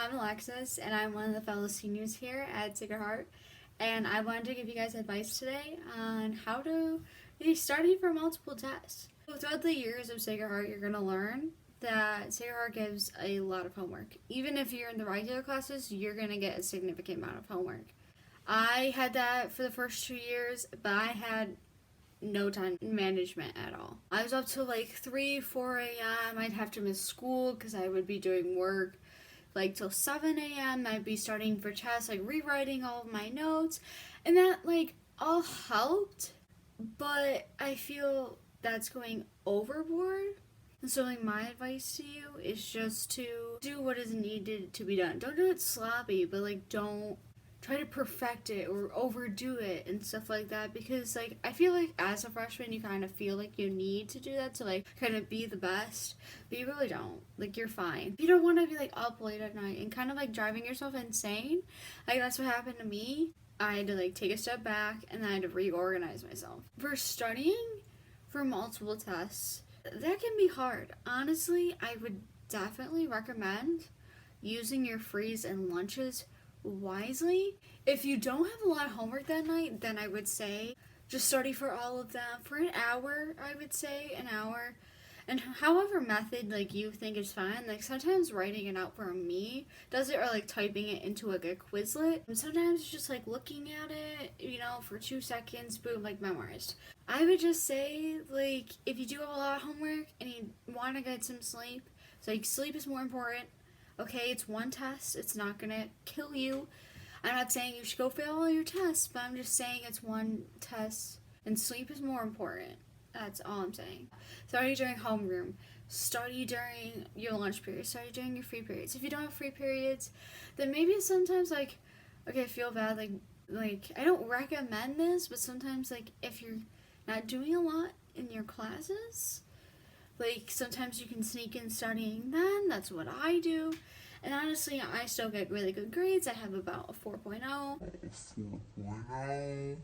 I'm Alexis, and I'm one of the fellow seniors here at Sacred Heart, and I wanted to give you guys advice today on how to study for multiple tests. So throughout the years of Sacred Heart, you're going to learn that Sacred Heart gives a lot of homework. Even if you're in the regular classes, you're going to get a significant amount of homework. I had that for the first 2 years, but I had no time management at all. I was up till like 3, 4 a.m. I'd have to miss school because I would be doing work like till 7 a.m. I'd be starting for tests, like rewriting all of my notes, and that like all helped, but I feel that's going overboard. And so like my advice to you is just to do what is needed to be done. Don't do it sloppy, but like don't try to perfect it or overdo it and stuff like that, because like I feel like as a freshman you kind of feel like you need to do that to like kind of be the best, but you really don't. Like you're fine. You don't want to be like up late at night and kind of like driving yourself insane. Like that's what happened to me. I had to like take a step back and then I had to reorganize myself. For studying for multiple tests, that can be hard. Honestly, I would definitely recommend using your frees and lunches wisely. If you don't have a lot of homework that night, then I would say just study for all of them for an hour. I would say an hour, and however method like you think is fine. Like sometimes writing it out for me does it, or like typing it into like a Quizlet. And sometimes just like looking at it, for 2 seconds, boom, like memorized. I would just say like if you do have a lot of homework and you want to get some sleep, so like sleep is more important. Okay, it's one test. It's not gonna kill you. I'm not saying you should go fail all your tests, but I'm just saying it's one test, and sleep is more important. That's all I'm saying. Study during homeroom. Study during your lunch period. Study during your free periods. If you don't have free periods, then maybe sometimes like, okay, I feel bad. Like I don't recommend this, but sometimes like if you're not doing a lot in your classes, like sometimes you can sneak in studying then. That's what I do. And honestly, I still get really good grades. I have about a 4.0.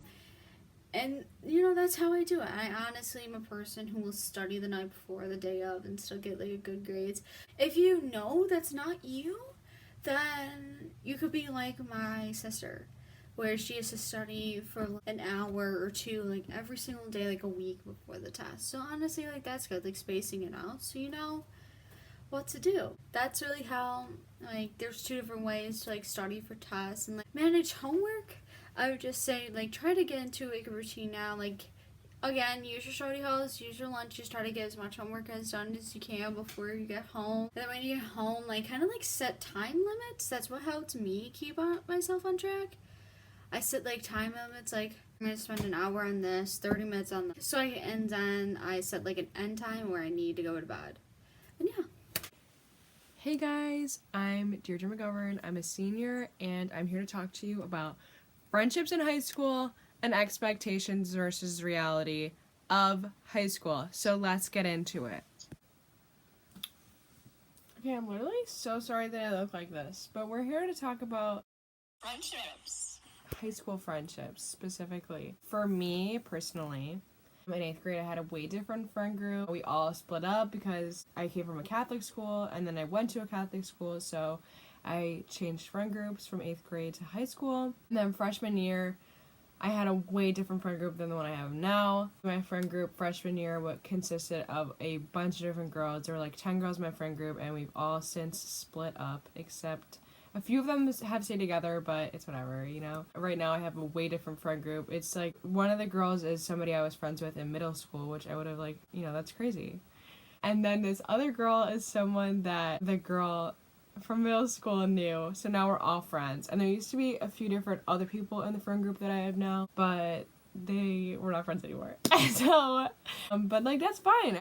And that's how I do it. I honestly am a person who will study the night before, the day of, and still get like good grades. If you know that's not you, then you could be like my sister, where she has to study for an hour or two, like every single day, like a week before the test. So honestly, like that's good, like spacing it out so you know what to do. That's really how, like, there's 2 different ways to like study for tests and like manage homework. I would just say like try to get into like a routine now. Like again, use your study halls, use your lunches, try to get as much homework as done as you can before you get home. And then when you get home, like kind of like set time limits. That's what helps me keep myself on track. I set like time limits, like I'm gonna spend an hour on this, 30 minutes on this. So and then I set like an end time where I need to go to bed. And yeah. Hey guys, I'm Deirdre McGovern. I'm a senior and I'm here to talk to you about friendships in high school and expectations versus reality of high school. So let's get into it. Okay, I'm literally so sorry that I look like this, but we're here to talk about friendships. High school friendships specifically. For me personally, in 8th grade, I had a way different friend group. We all split up because I came from a Catholic school and then I went to a Catholic school, so I changed friend groups from 8th grade to high school. And then freshman year, I had a way different friend group than the one I have now. My friend group freshman year consisted of a bunch of different girls. There were like 10 girls in my friend group, and we've all since split up, except a few of them have stayed together, but it's whatever, Right now I have a way different friend group. It's like one of the girls is somebody I was friends with in middle school, which I would have that's crazy. And then this other girl is someone that the girl from middle school knew, so now we're all friends. And there used to be a few different other people in the friend group that I have now, but we're not friends anymore. So, but like that's fine.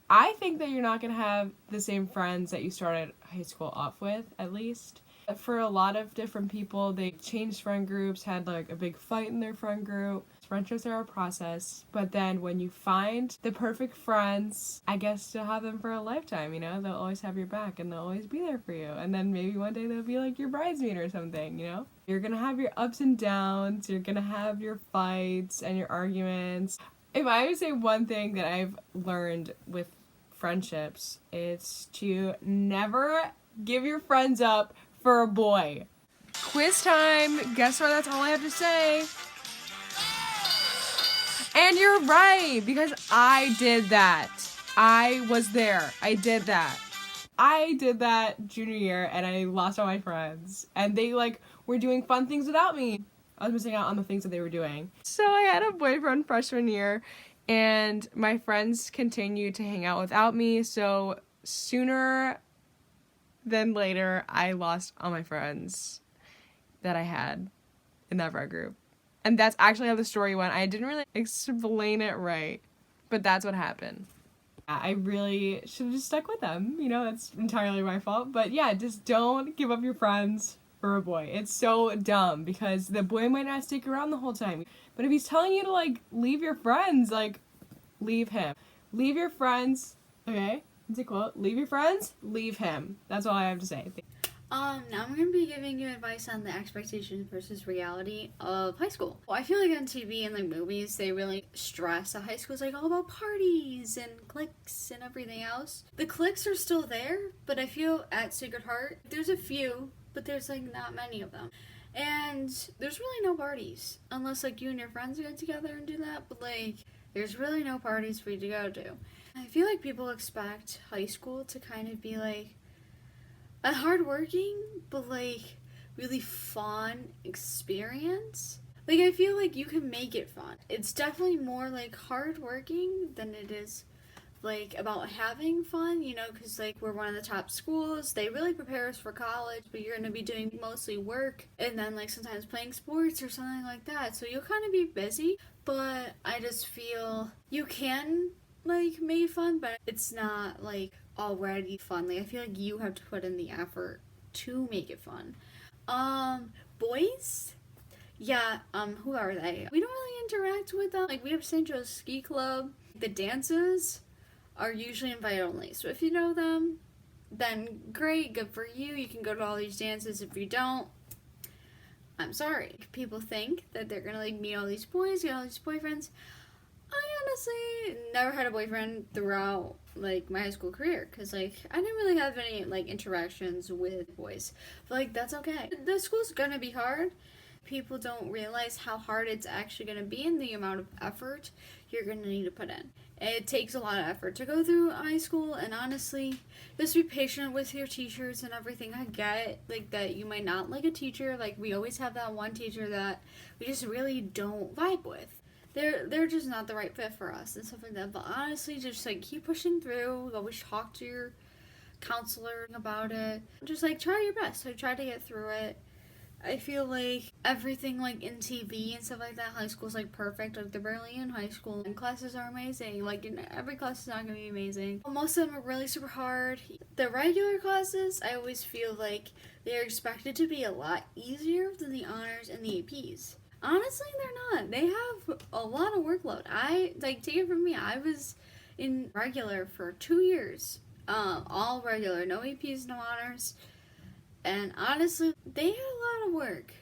I think that you're not gonna have the same friends that you started high school off with, at least. For a lot of different people, they changed friend groups, had like a big fight in their friend group. Friendships are a process, but then when you find the perfect friends, I guess you'll have them for a lifetime, They'll always have your back and they'll always be there for you. And then maybe one day they'll be like your bridesmaid or something, You're gonna have your ups and downs, you're gonna have your fights and your arguments. If I would say one thing that I've learned with friendships, it's to never give your friends up for a boy. Quiz time. Guess what? That's all I have to say. And you're right, because I did that. I was there. I did that. I did that junior year, and I lost all my friends. And they, like, were doing fun things without me. I was missing out on the things that they were doing. So I had a boyfriend freshman year, and my friends continued to hang out without me. So sooner than later, I lost all my friends that I had in that friend group. And that's actually how the story went. I didn't really explain it right, but that's what happened. I really should have just stuck with them. You know, that's entirely my fault. But yeah, just don't give up your friends for a boy. It's so dumb because the boy might not stick around the whole time. But if he's telling you to, like, leave your friends, like, leave him. Leave your friends, okay? It's a quote. Leave your friends, leave him. That's all I have to say. Now I'm going to be giving you advice on the expectations versus reality of high school. Well, I feel like on TV and like movies, they really stress that high school is like all about parties and cliques and everything else. The cliques are still there, but I feel at Sacred Heart, there's a few, but there's like not many of them. And there's really no parties unless like you and your friends get together and do that, but like there's really no parties for you to go to. I feel like people expect high school to kind of be like a hardworking, but like really fun experience. Like I feel like you can make it fun. It's definitely more like hardworking than it is like about having fun, you know, because like we're one of the top schools. They really prepare us for college, but you're going to be doing mostly work and then like sometimes playing sports or something like that. So you'll kind of be busy, but I just feel you can like make it fun, but it's not like already fun. Like I feel like you have to put in the effort to make it fun. Boys, yeah, who are they? We don't really interact with them. Like we have St. Joe's Ski Club. The dances are usually invite only. So if you know them, then great, good for you. You can go to all these dances. If you don't, I'm sorry. People think that they're gonna like meet all these boys, get all these boyfriends. I honestly never had a boyfriend throughout like my high school career because like I didn't really have any like interactions with boys, but like that's okay. The school's gonna be hard. People don't realize how hard it's actually gonna be and the amount of effort you're gonna need to put in. It takes a lot of effort to go through high school, and honestly, just be patient with your teachers and everything. I get like that you might not like a teacher. Like we always have that one teacher that we just really don't vibe with. They're just not the right fit for us and stuff like that. But honestly, just like keep pushing through. Always talk to your counselor about it. Just like try your best. Like try to get through it. I feel like everything like in TV and stuff like that, high school's like perfect. Like they're barely in high school and classes are amazing. Like every class is not gonna be amazing. Most of them are really super hard. The regular classes, I always feel like they're expected to be a lot easier than the honors and the APs. Honestly, they're not. They have a lot of workload. I, like, take it from me, I was in regular for 2 years. All regular, no APs, no honors. And honestly, they had a lot of work.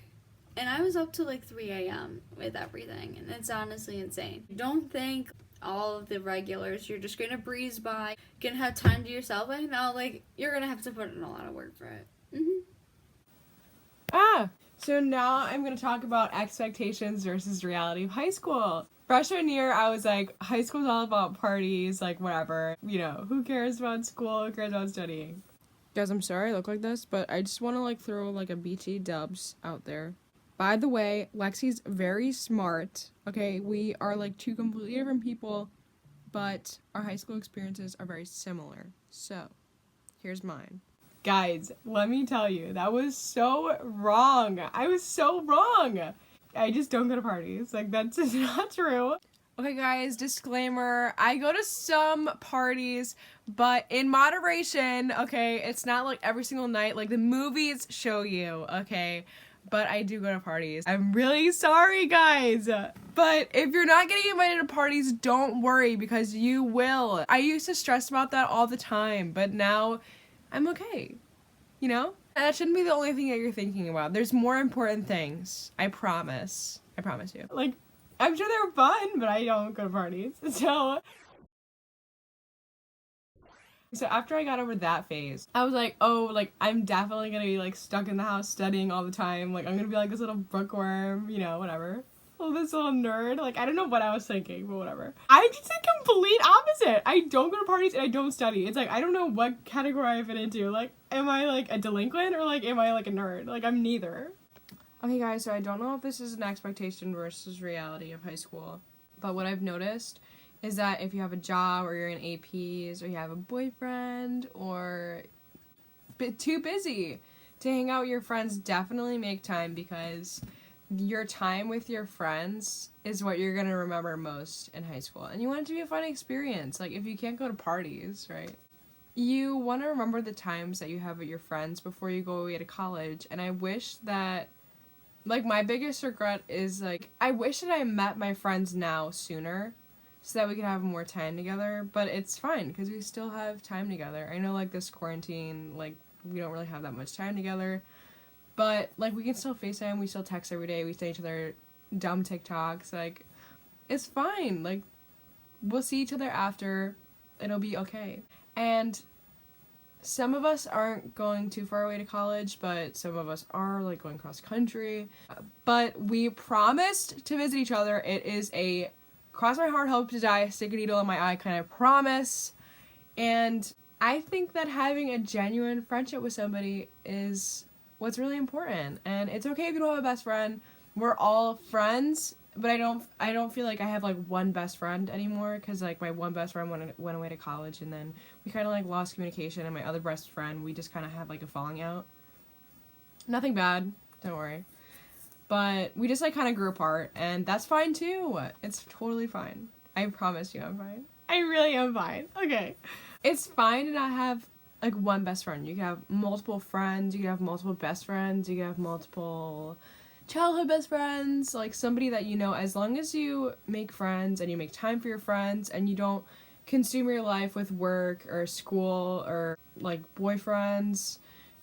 And I was up to like 3 a.m. with everything. And it's honestly insane. Don't think all of the regulars, you're just gonna breeze by, gonna have time to yourself. Like, no, like, you're gonna have to put in a lot of work for it. So now I'm going to talk about expectations versus reality of high school. Freshman year, I was like, high school's all about parties, like whatever. You know, who cares about school? Who cares about studying? Guys, I'm sorry I look like this, but I just want to like throw like a BT dubs out there. By the way, Lexi's very smart. Okay, we are like two completely different people, but our high school experiences are very similar. So, here's mine. Guys, let me tell you, that was so wrong. I was so wrong. I just don't go to parties. Like, that's just not true. Okay, guys, disclaimer. I go to some parties, but in moderation, okay? It's not like every single night. Like, the movies show you, okay? But I do go to parties. I'm really sorry, guys. But if you're not getting invited to parties, don't worry, because you will. I used to stress about that all the time, but now I'm okay, you know? And that shouldn't be the only thing that you're thinking about. There's more important things. I promise. I promise you. Like, I'm sure they're fun, but I don't go to parties. So, So after I got over that phase, I was like, oh, like, I'm definitely gonna be, like, stuck in the house studying all the time. Like, I'm gonna be, like, this little bookworm, you know, whatever. Oh, this little nerd. Like, I don't know what I was thinking, but whatever. I just a complete opposite. I don't go to parties and I don't study. It's like, I don't know what category I fit into. Like, am I, like, a delinquent or, like, am I, like, a nerd? Like, I'm neither. Okay, guys, so I don't know if this is an expectation versus reality of high school, but what I've noticed is that if you have a job or you're in APs or you have a boyfriend or too busy to hang out with your friends, definitely make time, because your time with your friends is what you're going to remember most in high school. And you want it to be a fun experience. Like, if you can't go to parties, right? You want to remember the times that you have with your friends before you go away to college. And I wish that, like, my biggest regret is, like, I wish that I met my friends now sooner so that we could have more time together, but it's fine because we still have time together. I know, like, this quarantine, like, we don't really have that much time together, but, like, we can still FaceTime, we still text every day, we send each other dumb TikToks, like, it's fine. Like, we'll see each other after, it'll be okay. And some of us aren't going too far away to college, but some of us are, like, going cross country. But we promised to visit each other. It is a cross my heart, hope to die, stick a needle in my eye kind of promise. And I think that having a genuine friendship with somebody is what's really important. And it's okay if you don't have a best friend. We're all friends, but I don't feel like I have, like, one best friend anymore, because, like, my one best friend went away to college, and then we kind of, like, lost communication, and my other best friend, we just kind of had, like, a falling out. Nothing bad, don't worry. But we just, like, kind of grew apart, and that's fine too. It's totally fine. I promise you I'm fine. I really am fine. Okay. It's fine to not have, like, one best friend. You can have multiple friends, you can have multiple best friends, you can have multiple childhood best friends, like, somebody that you know, as long as you make friends and you make time for your friends and you don't consume your life with work or school or, like, boyfriends,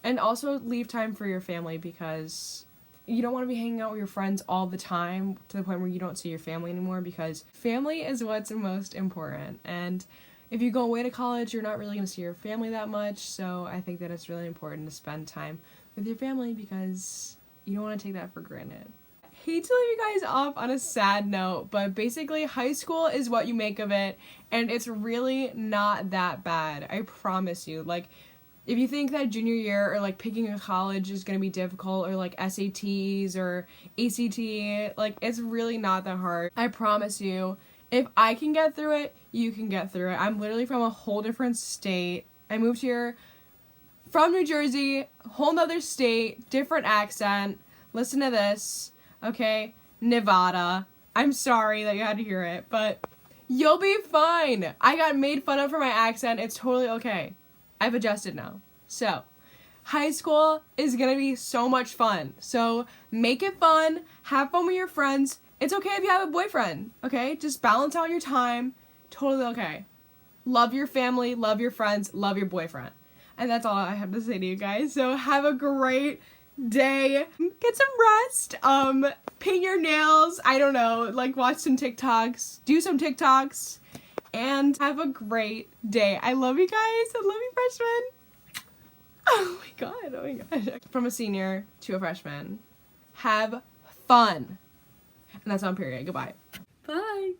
and also leave time for your family, because you don't want to be hanging out with your friends all the time to the point where you don't see your family anymore, because family is what's most important. And if you go away to college, you're not really going to see your family that much, so I think that it's really important to spend time with your family, because you don't want to take that for granted. I hate to leave you guys off on a sad note, but basically high school is what you make of it, and it's really not that bad. I promise you. Like, if you think that junior year or, like, picking a college is going to be difficult, or, like, SATs or ACT, like, it's really not that hard. I promise you. If I can get through it, you can get through it. I'm literally from a whole different state. I moved here from New Jersey, whole nother state, different accent. Listen to this, okay? Nevada. I'm sorry that you had to hear it, but you'll be fine. I got made fun of for my accent. It's totally okay. I've adjusted now. So, high school is gonna be so much fun. So, make it fun. Have fun with your friends. It's okay if you have a boyfriend, okay? Just balance out your time. Totally okay. Love your family, love your friends, love your boyfriend. And that's all I have to say to you guys. So, have a great day. Get some rest. Paint your nails. I don't know. Like, watch some TikToks. Do some TikToks. And have a great day. I love you guys. I love you, freshmen. Oh my god. Oh my gosh. From a senior to a freshman. Have fun. And that's on period. Goodbye. Bye.